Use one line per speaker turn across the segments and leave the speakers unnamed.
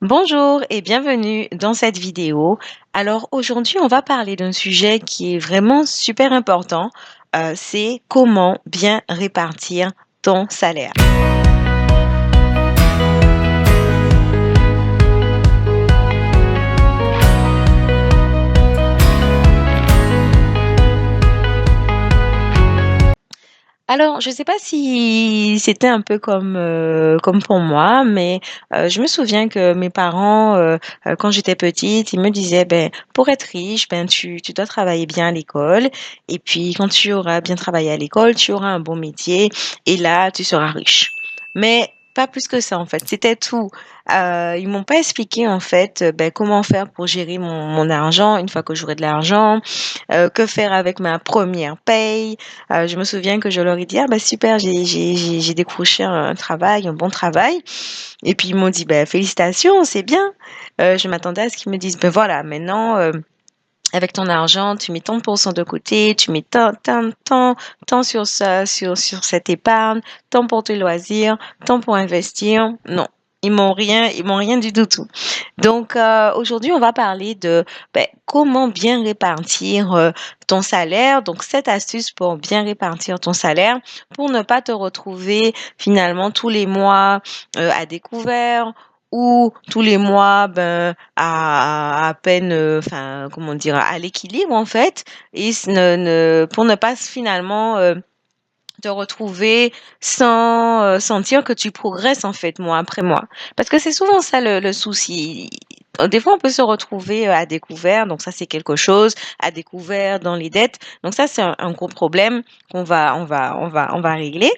Bonjour et bienvenue dans cette vidéo. Alors aujourd'hui, on va parler d'un sujet qui est vraiment super important. C'est comment bien répartir ton salaire. Alors, je ne sais pas si c'était un peu comme pour moi, mais je me souviens que mes parents, quand j'étais petite, ils me disaient, ben, pour être riche, ben, tu dois travailler bien à l'école. Et puis, quand tu auras bien travaillé à l'école, tu auras un bon métier. Et là, tu seras riche. Mais pas plus que ça, en fait. C'était tout. Ils m'ont pas expliqué, en fait, ben, comment faire pour gérer mon argent une fois que j'aurai de l'argent, que faire avec ma première paye. Je me souviens que je leur ai dit: «Ah bah super, j'ai décroché un travail, un bon travail» et puis ils m'ont dit: «Bah félicitations, c'est bien». Je m'attendais à ce qu'ils me disent: «Ben voilà, maintenant, avec ton argent, tu mets tant % de côté, tu mets tant sur ça, sur cette épargne, tant pour tes loisirs, tant pour investir». Non, ils m'ont rien du tout. Donc, aujourd'hui, on va parler de comment bien répartir ton salaire. Donc, cette astuce pour bien répartir ton salaire, pour ne pas te retrouver finalement tous les mois à découvert ou tous les mois à peine, enfin, comment dire, à l'équilibre en fait, et pour ne pas finalement te retrouver sans sentir que tu progresses en fait mois après mois. Parce que c'est souvent ça le souci. Des fois, on peut se retrouver à découvert, donc ça c'est quelque chose, à découvert dans les dettes. Donc ça c'est un gros problème qu'on va régler.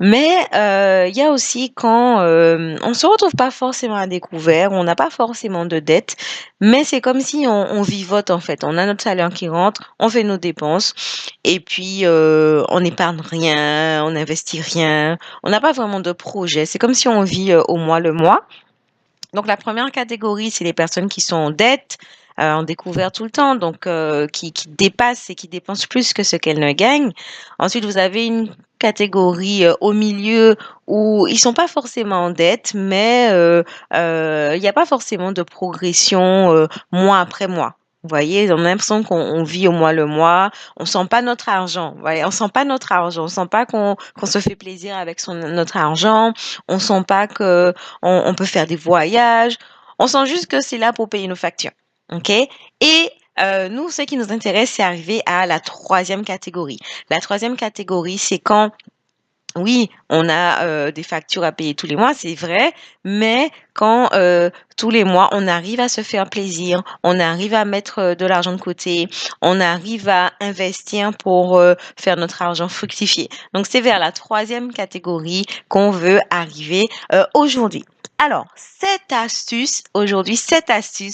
Mais il y a aussi quand on se retrouve pas forcément à découvert, on n'a pas forcément de dettes, mais c'est comme si on vivote en fait. On a notre salaire qui rentre, on fait nos dépenses et puis on n'épargne rien, on n'investit rien, on n'a pas vraiment de projet. C'est comme si on vit au mois le mois. Donc la première catégorie, c'est les personnes qui sont en dette, en découvert tout le temps, donc qui dépassent et qui dépensent plus que ce qu'elles ne gagnent. Ensuite, vous avez une catégorie au milieu où ils sont pas forcément en dette, mais il n'y a pas forcément de progression mois après mois. Vous voyez, on a l'impression qu'on vit au mois le mois, on sent pas notre argent. Vous voyez, on sent pas notre argent, on sent pas qu'on se fait plaisir avec notre argent, on sent pas que on peut faire des voyages. On sent juste que c'est là pour payer nos factures. OK? Et nous, ce qui nous intéresse, c'est arriver à la troisième catégorie. La troisième catégorie, c'est quand oui, on a des factures à payer tous les mois, c'est vrai, mais quand tous les mois, on arrive à se faire plaisir, on arrive à mettre de l'argent de côté, on arrive à investir pour faire notre argent fructifier. Donc, c'est vers la troisième catégorie qu'on veut arriver aujourd'hui. Alors, cette astuce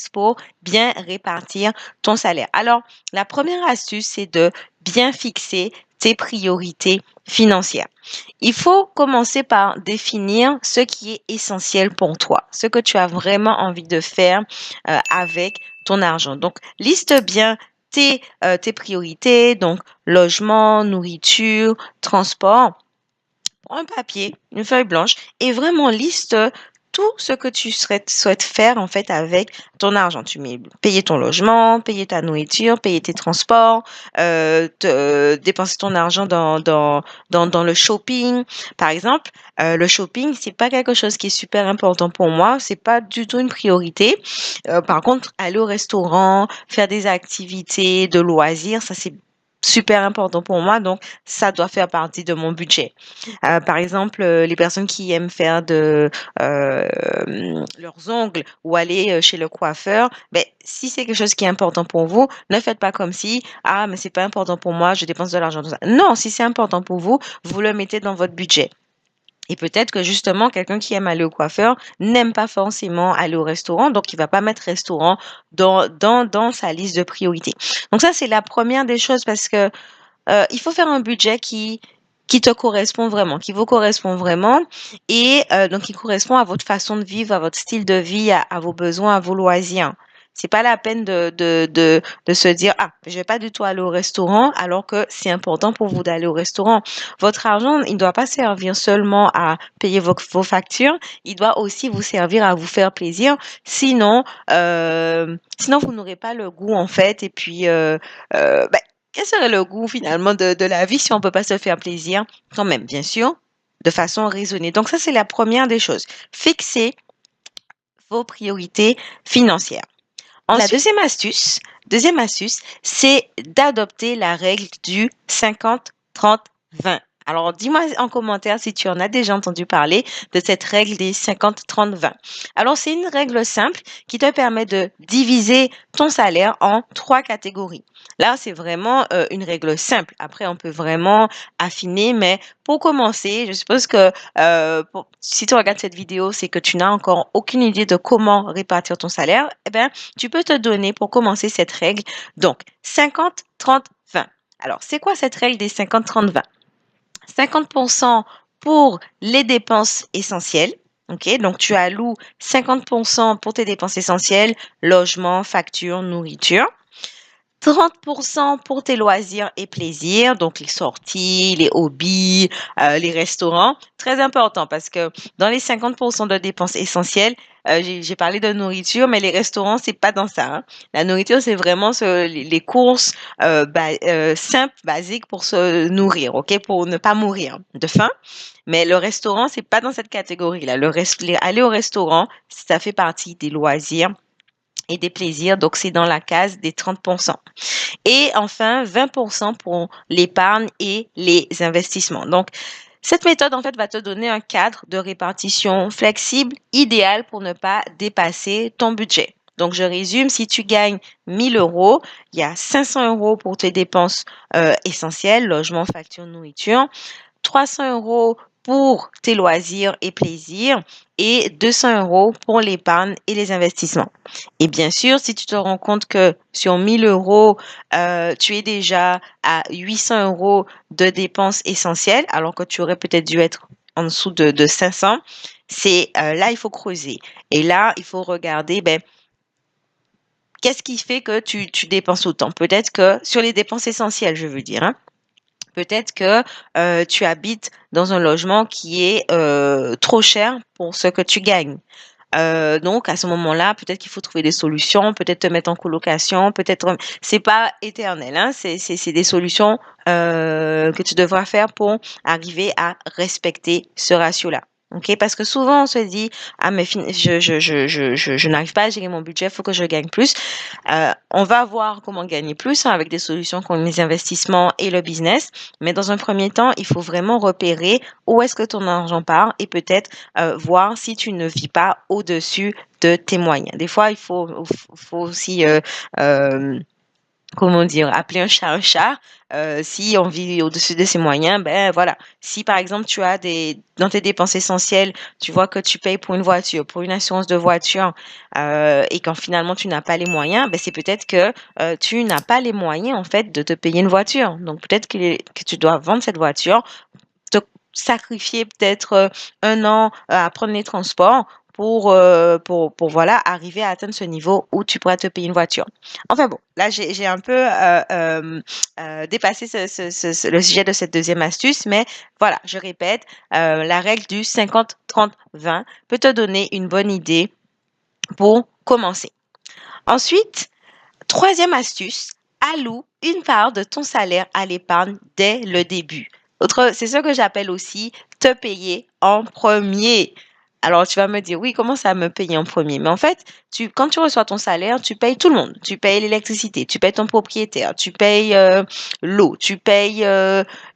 pour bien répartir ton salaire. Alors, la première astuce, c'est de bien fixer tes priorités financières. Il faut commencer par définir ce qui est essentiel pour toi, ce que tu as vraiment envie de faire avec ton argent. Donc, liste bien tes priorités, donc logement, nourriture, transport. Prends un papier, une feuille blanche et vraiment liste tout ce que tu souhaites faire en fait avec ton argent. Tu mets payer ton logement, payer ta nourriture, payer tes transports, dépenser ton argent dans le shopping. Par exemple, le shopping, c'est pas quelque chose qui est super important pour moi. C'est pas du tout une priorité. Par contre, aller au restaurant, faire des activités de loisirs, ça c'est super important pour moi. Donc, ça doit faire partie de mon budget. Par exemple, les personnes qui aiment faire leurs ongles ou aller chez le coiffeur, ben, si c'est quelque chose qui est important pour vous, ne faites pas comme si, ah, mais c'est pas important pour moi, je dépense de l'argent dans ça. Non, si c'est important pour vous, vous le mettez dans votre budget. Et peut-être que justement, quelqu'un qui aime aller au coiffeur n'aime pas forcément aller au restaurant, donc il va pas mettre restaurant dans sa liste de priorités. Donc ça, c'est la première des choses parce que il faut faire un budget qui te correspond vraiment, qui vous correspond vraiment et donc qui correspond à votre façon de vivre, à votre style de vie, à vos besoins, à vos loisirs. C'est pas la peine de se dire, ah, je vais pas du tout aller au restaurant alors que c'est important pour vous d'aller au restaurant. Votre argent, il ne doit pas servir seulement à payer vos factures, il doit aussi vous servir à vous faire plaisir. Sinon, vous n'aurez pas le goût, en fait. Et puis, ben, quel serait le goût finalement de la vie si on peut pas se faire plaisir? Quand même, bien sûr, de façon raisonnée. Donc ça, c'est la première des choses. Fixer vos priorités financières. La deuxième astuce, c'est d'adopter la règle du 50-30-20. Alors, dis-moi en commentaire si tu en as déjà entendu parler de cette règle des 50-30-20. Alors, c'est une règle simple qui te permet de diviser ton salaire en trois catégories. Là, c'est vraiment une règle simple. Après, on peut vraiment affiner, mais pour commencer, je suppose que si tu regardes cette vidéo, c'est que tu n'as encore aucune idée de comment répartir ton salaire. Eh bien, tu peux te donner pour commencer cette règle. Donc, 50, 30, 20. Alors, c'est quoi cette règle des 50, 30, 20? 50% pour les dépenses essentielles. OK? Donc, tu alloues 50% pour tes dépenses essentielles, logement, facture, nourriture. 30% pour tes loisirs et plaisirs, donc les sorties, les hobbies, les restaurants. Très important parce que dans les 50% de dépenses essentielles, j'ai parlé de nourriture, mais les restaurants, c'est pas dans ça, hein. La nourriture, c'est vraiment les courses simples, basiques pour se nourrir, ok, pour ne pas mourir de faim. Mais le restaurant, c'est pas dans cette catégorie-là. Aller au restaurant, ça fait partie des loisirs et des plaisirs, donc c'est dans la case des 30%. Et enfin, 20% pour l'épargne et les investissements. Donc, cette méthode, en fait, va te donner un cadre de répartition flexible, idéal pour ne pas dépasser ton budget. Donc, je résume, si tu gagnes 1000 euros, il y a 500 euros pour tes dépenses essentielles, logement, facture, nourriture, 300 euros pour tes loisirs et plaisirs et 200 euros pour l'épargne et les investissements. Et bien sûr, si tu te rends compte que sur 1000 euros, tu es déjà à 800 euros de dépenses essentielles, alors que tu aurais peut-être dû être en dessous de 500, c'est là, il faut creuser. Et là, il faut regarder, ben, qu'est-ce qui fait que tu dépenses autant? Peut-être que sur les dépenses essentielles, je veux dire, hein. Peut-être que tu habites dans un logement qui est trop cher pour ce que tu gagnes. Donc à ce moment-là, peut-être qu'il faut trouver des solutions, peut-être te mettre en colocation, peut-être c'est pas éternel, hein, c'est des solutions que tu devras faire pour arriver à respecter ce ratio-là. OK? Parce que souvent on se dit: «Ah mais je n'arrive pas à gérer mon budget, il faut que je gagne plus». On va voir comment gagner plus, hein, avec des solutions comme les investissements et le business. Mais dans un premier temps, il faut vraiment repérer où est-ce que ton argent part et peut-être voir si tu ne vis pas au-dessus de tes moyens. Des fois, faut aussi, comment dire, appeler un chat un chat. Si on vit au-dessus de ses moyens, ben voilà. Si par exemple tu as dans tes dépenses essentielles, tu vois que tu payes pour une voiture, pour une assurance de voiture, et quand finalement tu n'as pas les moyens, ben c'est peut-être que tu n'as pas les moyens en fait de te payer une voiture. Donc peut-être que tu dois vendre cette voiture, te sacrifier peut-être 1 an à prendre les transports pour voilà, arriver à atteindre ce niveau où tu pourras te payer une voiture. Enfin bon, là j'ai un peu dépassé le sujet de cette deuxième astuce, mais voilà, je répète, la règle du 50-30-20 peut te donner une bonne idée pour commencer. Ensuite, troisième astuce, alloue une part de ton salaire à l'épargne dès le début. C'est ce que j'appelle aussi te payer en premier. Alors, tu vas me dire, oui, comment ça me payer en premier? Mais en fait, quand tu reçois ton salaire, tu payes tout le monde. Tu payes l'électricité, tu payes ton propriétaire, tu payes l'eau, tu payes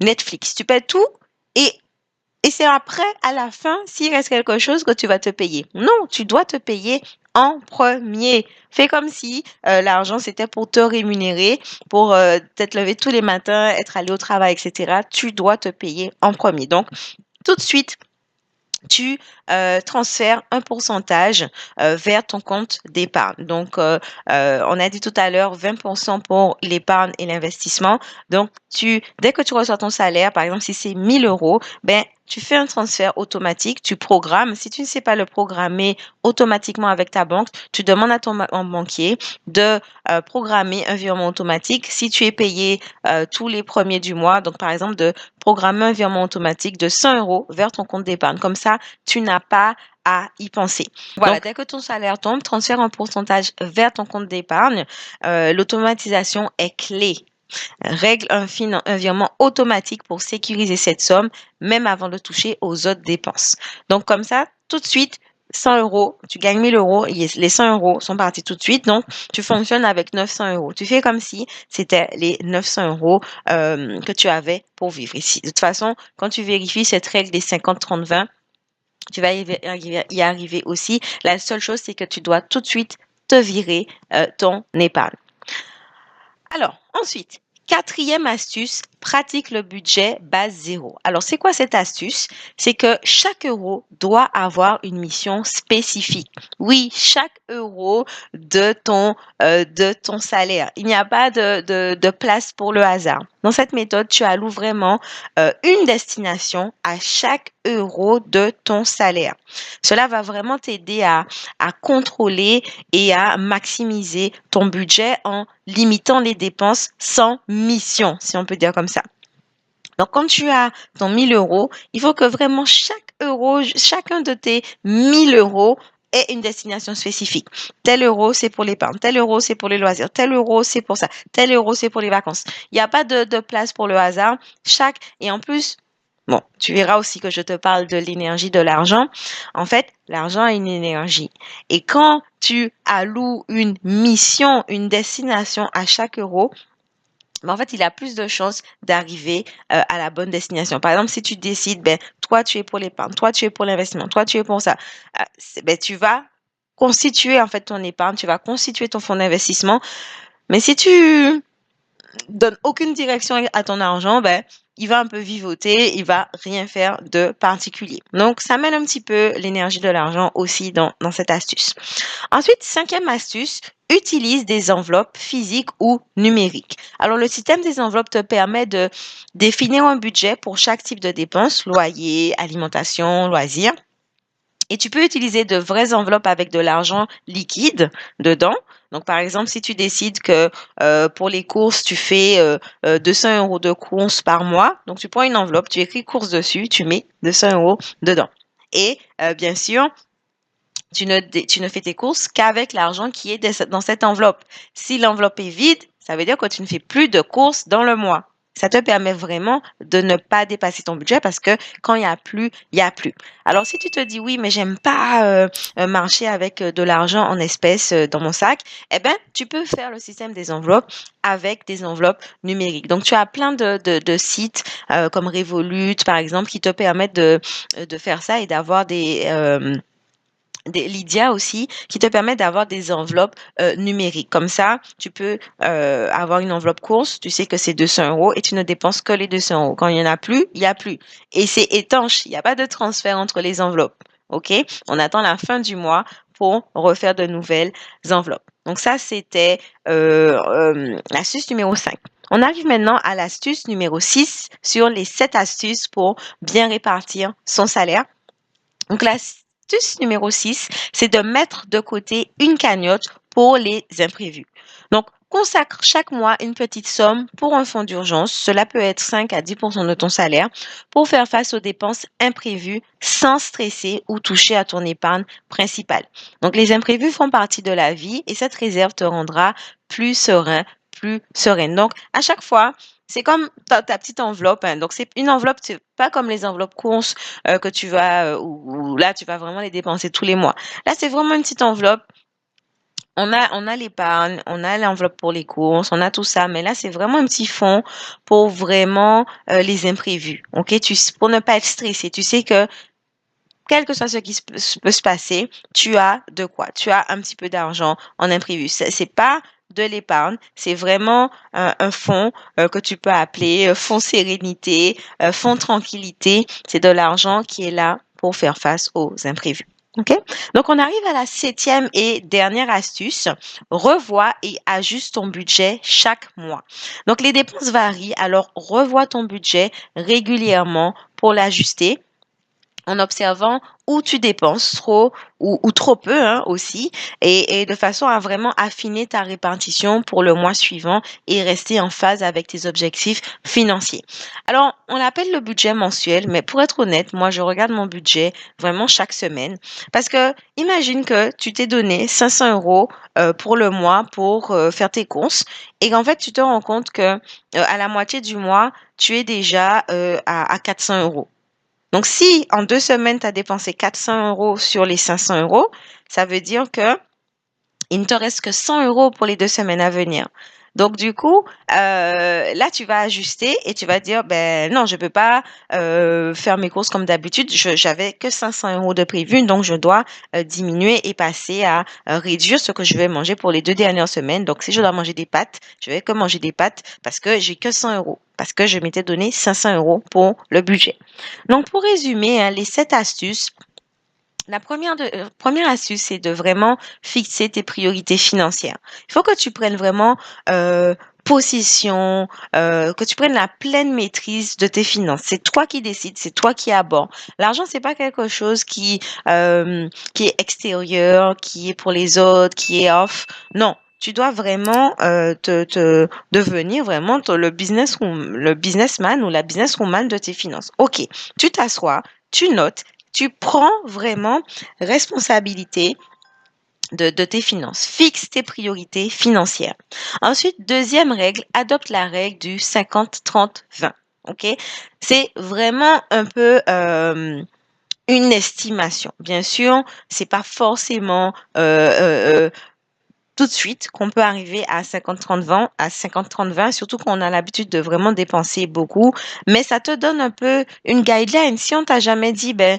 Netflix, tu payes tout. Et et c'est après, à la fin, s'il reste quelque chose que tu vas te payer. Non, tu dois te payer en premier. Fais comme si l'argent, c'était pour te rémunérer, pour t'être levé tous les matins, être allé au travail, etc. Tu dois te payer en premier. Donc, tout de suite, tu transfères un pourcentage vers ton compte d'épargne. Donc, on a dit tout à l'heure 20% pour l'épargne et l'investissement. Donc, dès que tu reçois ton salaire, par exemple, si c'est 1000 euros, ben, tu fais un transfert automatique, tu programmes. Si tu ne sais pas le programmer automatiquement avec ta banque, tu demandes à ton banquier de programmer un virement automatique. Si tu es payé tous les premiers du mois, donc par exemple de programmer un virement automatique de 100 euros vers ton compte d'épargne. Comme ça, tu n'as pas à y penser. Voilà, dès que ton salaire tombe, transfère un pourcentage vers ton compte d'épargne. L'automatisation est clé. Règle un virement automatique pour sécuriser cette somme, même avant de toucher aux autres dépenses. Donc, comme ça, tout de suite, 100 euros, tu gagnes 1000 euros, les 100 euros sont partis tout de suite, donc tu fonctionnes avec 900 euros. Tu fais comme si c'était les 900 euros que tu avais pour vivre ici. De toute façon, quand tu vérifies cette règle des 50-30-20, tu vas y arriver aussi. La seule chose, c'est que tu dois tout de suite te virer ton épargne. Alors, ensuite, quatrième astuce, pratique le budget base zéro. Alors, c'est quoi cette astuce? C'est que chaque euro doit avoir une mission spécifique. Oui, chaque euro de ton salaire. Il n'y a pas de place pour le hasard. Dans cette méthode, tu alloues vraiment une destination à chaque euro de ton salaire. Cela va vraiment t'aider à contrôler et à maximiser ton budget en limitant les dépenses sans mission, si on peut dire comme ça. Donc, quand tu as ton 1000 euros, il faut que vraiment chaque euro, chacun de tes 1000 euros ait une destination spécifique. Tel euro, c'est pour l'épargne. Tel euro, c'est pour les loisirs. Tel euro, c'est pour ça. Tel euro, c'est pour les vacances. Il n'y a pas de place pour le hasard. Et en plus, bon, tu verras aussi que je te parle de l'énergie de l'argent. En fait, l'argent a une énergie. Et quand tu alloues une mission, une destination à chaque euro, mais en fait, il a plus de chances d'arriver à la bonne destination. Par exemple, si tu décides, ben, toi, tu es pour l'épargne, toi, tu es pour l'investissement, toi, tu es pour ça, ben, tu vas constituer en fait ton épargne, tu vas constituer ton fonds d'investissement. Mais si tu donnes aucune direction à ton argent, ben, il va un peu vivoter, il va rien faire de particulier. Donc, ça mène un petit peu l'énergie de l'argent aussi dans cette astuce. Ensuite, cinquième astuce, utilise des enveloppes physiques ou numériques. Alors, le système des enveloppes te permet de définir un budget pour chaque type de dépense, loyer, alimentation, loisirs. Et tu peux utiliser de vraies enveloppes avec de l'argent liquide dedans. Donc, par exemple, si tu décides que pour les courses, tu fais 200 euros de courses par mois, donc tu prends une enveloppe, tu écris courses dessus, tu mets 200 euros dedans. Et bien sûr, tu ne fais tes courses qu'avec l'argent qui est dans cette enveloppe. Si l'enveloppe est vide, ça veut dire que tu ne fais plus de courses dans le mois. Ça te permet vraiment de ne pas dépasser ton budget parce que quand il y a plus, il y a plus. Alors si tu te dis oui, mais j'aime pas marcher avec de l'argent en espèces dans mon sac, eh ben tu peux faire le système des enveloppes avec des enveloppes numériques. Donc tu as plein de sites comme Revolut par exemple qui te permettent de faire ça et d'avoir des Lydia aussi qui te permet d'avoir des enveloppes numériques. Comme ça, tu peux avoir une enveloppe course, tu sais que c'est 200 euros et tu ne dépenses que les 200 euros. Quand il n'y en a plus, il n'y a plus. Et c'est étanche, il n'y a pas de transfert entre les enveloppes. OK? On attend la fin du mois pour refaire de nouvelles enveloppes. Donc ça, c'était l'astuce numéro 5. On arrive maintenant à l'astuce numéro 6 sur les 7 astuces pour bien répartir son salaire. Donc, l'astuce numéro 6, c'est de mettre de côté une cagnotte pour les imprévus. Donc, consacre chaque mois une petite somme pour un fonds d'urgence. Cela peut être 5 à 10% de ton salaire pour faire face aux dépenses imprévues sans stresser ou toucher à ton épargne principale. Donc, les imprévus font partie de la vie et cette réserve te rendra plus serein, plus sereine. Donc, à chaque fois, c'est comme ta petite enveloppe. Hein. Donc, c'est une enveloppe, c'est pas comme les enveloppes courses que tu vas, où là, tu vas vraiment les dépenser tous les mois. Là, c'est vraiment une petite enveloppe. On a l'épargne, on a l'enveloppe pour les courses, on a tout ça, mais là, c'est vraiment un petit fonds pour vraiment les imprévus. OK? Pour ne pas être stressé. Tu sais que quel que soit ce qui peut se passer, tu as de quoi. Tu as un petit peu d'argent en imprévu. C'est pas de l'épargne, c'est vraiment un fonds que tu peux appeler fonds sérénité, fonds tranquillité. C'est de l'argent qui est là pour faire face aux imprévus. OK? Donc, on arrive à la 7e et dernière astuce. Revois et ajuste ton budget chaque mois. Donc, les dépenses varient, alors revois ton budget régulièrement pour l'ajuster en observant où tu dépenses trop ou trop peu hein, aussi et de façon à vraiment affiner ta répartition pour le mois suivant et rester en phase avec tes objectifs financiers. Alors, on l'appelle le budget mensuel, mais pour être honnête, moi, je regarde mon budget vraiment chaque semaine parce que imagine que tu t'es donné 500 euros pour le mois pour faire tes courses et qu'en fait, tu te rends compte que à la moitié du mois, tu es déjà à 400 euros. Donc, si en 2 semaines, tu as dépensé 400 euros sur les 500 euros, ça veut dire que il ne te reste que 100 euros pour les 2 semaines à venir. Donc, du coup, là, tu vas ajuster et tu vas dire, ben non, je peux pas faire mes courses comme d'habitude. J'avais que 500 euros de prévu, donc je dois diminuer et passer à réduire ce que je vais manger pour les 2 dernières semaines. Donc, si je dois manger des pâtes, je vais que manger des pâtes parce que j'ai que 100 euros, parce que je m'étais donné 500 euros pour le budget. Donc, pour résumer, hein, les 7 astuces, la première astuce, c'est de vraiment fixer tes priorités financières. Il faut que tu prennes vraiment possession, que tu prennes la pleine maîtrise de tes finances. C'est toi qui décides, c'est toi qui abordes. L'argent, c'est pas quelque chose qui est extérieur, qui est pour les autres, qui est off. Non. Tu dois vraiment te devenir vraiment le businessman ou la businesswoman de tes finances. OK, tu t'assois, tu notes, tu prends vraiment responsabilité de tes finances. Fixe tes priorités financières. Ensuite, deuxième règle, adopte la règle du 50-30-20. OK? C'est vraiment un peu une estimation. Bien sûr, c'est pas forcément tout de suite qu'on peut arriver à 50-30-20, à 50-30-20, surtout qu'on a l'habitude de vraiment dépenser beaucoup. Mais ça te donne un peu une guideline. Si on t'a jamais dit, ben,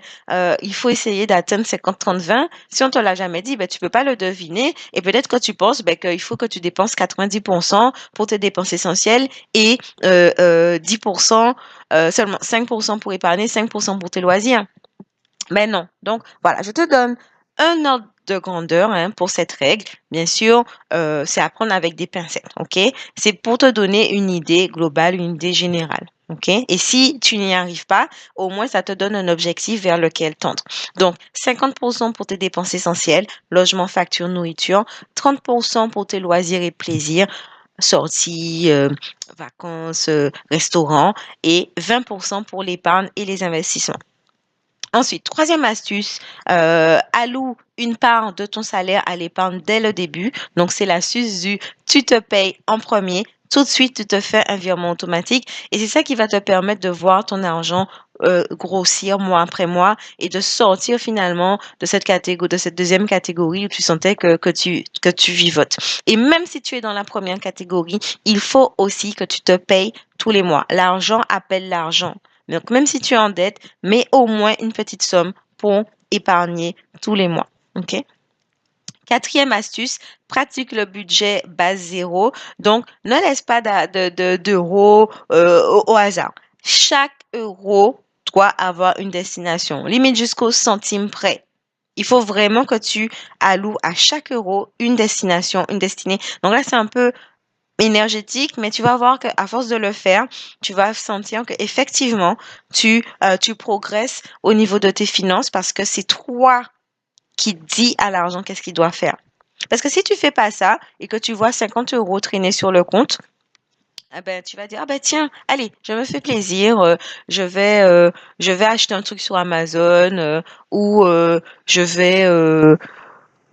il faut essayer d'atteindre 50-30-20, si on te l'a jamais dit, ben, tu peux pas le deviner. Et peut-être que tu penses, ben, qu'il faut que tu dépenses 90% pour tes dépenses essentielles et 10%, seulement 5% pour épargner, 5% pour tes loisirs. Mais non. Donc, voilà, je te donne un ordre de grandeur hein, pour cette règle. Bien sûr, c'est à prendre avec des pincettes, ok? C'est pour te donner une idée globale, une idée générale, ok? Et si tu n'y arrives pas, au moins ça te donne un objectif vers lequel tendre. Donc, 50% pour tes dépenses essentielles, logement, facture, nourriture, 30% pour tes loisirs et plaisirs, sorties, vacances, restaurants, et 20% pour l'épargne et les investissements. Ensuite, troisième astuce, alloue une part de ton salaire à l'épargne dès le début. Donc, c'est l'astuce du tu te payes en premier. Tout de suite, tu te fais un virement automatique et c'est ça qui va te permettre de voir ton argent grossir mois après mois et de sortir finalement de cette catégorie, de cette deuxième catégorie où tu sentais que tu vivotes. Et même si tu es dans la première catégorie, il faut aussi que tu te payes tous les mois. L'argent appelle l'argent. Donc, même si tu es en dette, mets au moins une petite somme pour épargner tous les mois. OK? Quatrième astuce, pratique le budget base zéro. Donc, ne laisse pas d'euros au hasard. Chaque euro doit avoir une destination, limite jusqu'au centime près. Il faut vraiment que tu alloues à chaque euro une destination, une destinée. Donc là, c'est un peu énergétique, mais tu vas voir qu'à force de le faire, tu vas sentir que effectivement tu progresses au niveau de tes finances parce que c'est toi qui dis à l'argent qu'est-ce qu'il doit faire. Parce que si tu fais pas ça et que tu vois 50 euros traîner sur le compte, ah ben, tu vas dire, ah ben tiens, allez, je me fais plaisir, je vais acheter un truc sur Amazon ou je vais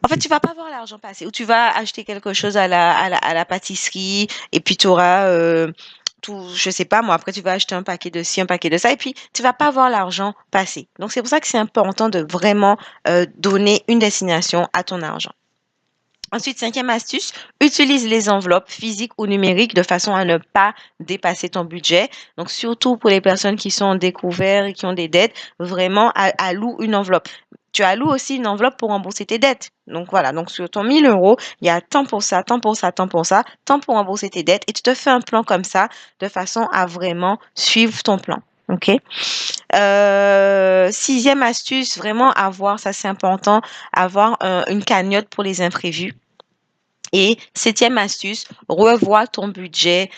en fait, tu vas pas voir l'argent passer ou tu vas acheter quelque chose à la pâtisserie et puis tu auras tout, je sais pas moi, après tu vas acheter un paquet de ci, un paquet de ça et puis tu vas pas voir l'argent passer. Donc c'est pour ça que c'est important de vraiment donner une destination à ton argent. Ensuite, cinquième astuce, utilise les enveloppes physiques ou numériques de façon à ne pas dépasser ton budget. Donc, surtout pour les personnes qui sont en découvert et qui ont des dettes, vraiment alloue une enveloppe. Tu alloues aussi une enveloppe pour rembourser tes dettes. Donc voilà, donc sur ton 1000 euros, il y a tant pour ça, tant pour ça, tant pour ça, tant pour rembourser tes dettes et tu te fais un plan comme ça de façon à vraiment suivre ton plan. OK? 6e astuce, vraiment avoir, ça c'est important, avoir une cagnotte pour les imprévus. Et 7e astuce, revois ton budget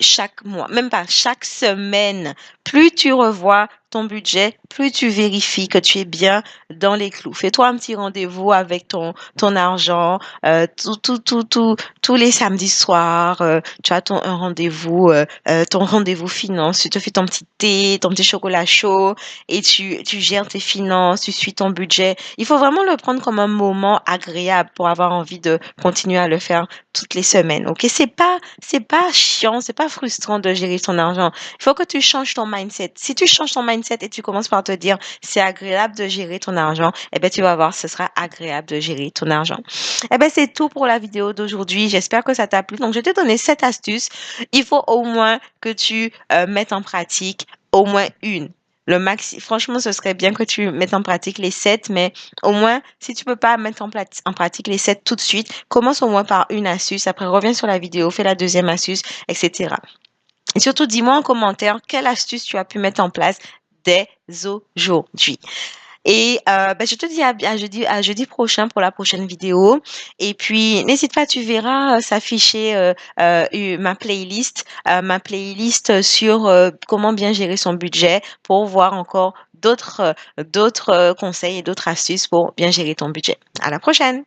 chaque mois, même pas chaque semaine. Plus tu revois ton budget, plus tu vérifies que tu es bien dans les clous. Fais-toi un petit rendez-vous avec ton argent, tous les samedis soirs. Tu as un rendez-vous, ton rendez-vous finance. Tu te fais ton petit thé, ton petit chocolat chaud et tu gères tes finances, tu suis ton budget. Il faut vraiment le prendre comme un moment agréable pour avoir envie de continuer à le faire toutes les semaines. OK? C'est pas chiant, c'est pas frustrant de gérer ton argent. Il faut que tu changes ton mindset. Si tu changes ton mindset et tu commences par te dire c'est agréable de gérer ton argent, eh ben tu vas voir, ce sera agréable de gérer ton argent. Eh ben c'est tout pour la vidéo d'aujourd'hui. J'espère que ça t'a plu. Donc je t'ai donné 7 astuces. Il faut au moins que tu mettes en pratique au moins une. Franchement, ce serait bien que tu mettes en pratique les 7, mais au moins, si tu peux pas mettre en pratique les 7 tout de suite, commence au moins par une astuce. Après, reviens sur la vidéo, fais la deuxième astuce, etc. Et surtout, dis-moi en commentaire quelle astuce tu as pu mettre en place dès aujourd'hui. Et bah, je te dis à jeudi prochain pour la prochaine vidéo. Et puis, n'hésite pas, tu verras s'afficher ma playlist sur comment bien gérer son budget pour voir encore d'autres conseils et d'autres astuces pour bien gérer ton budget. À la prochaine!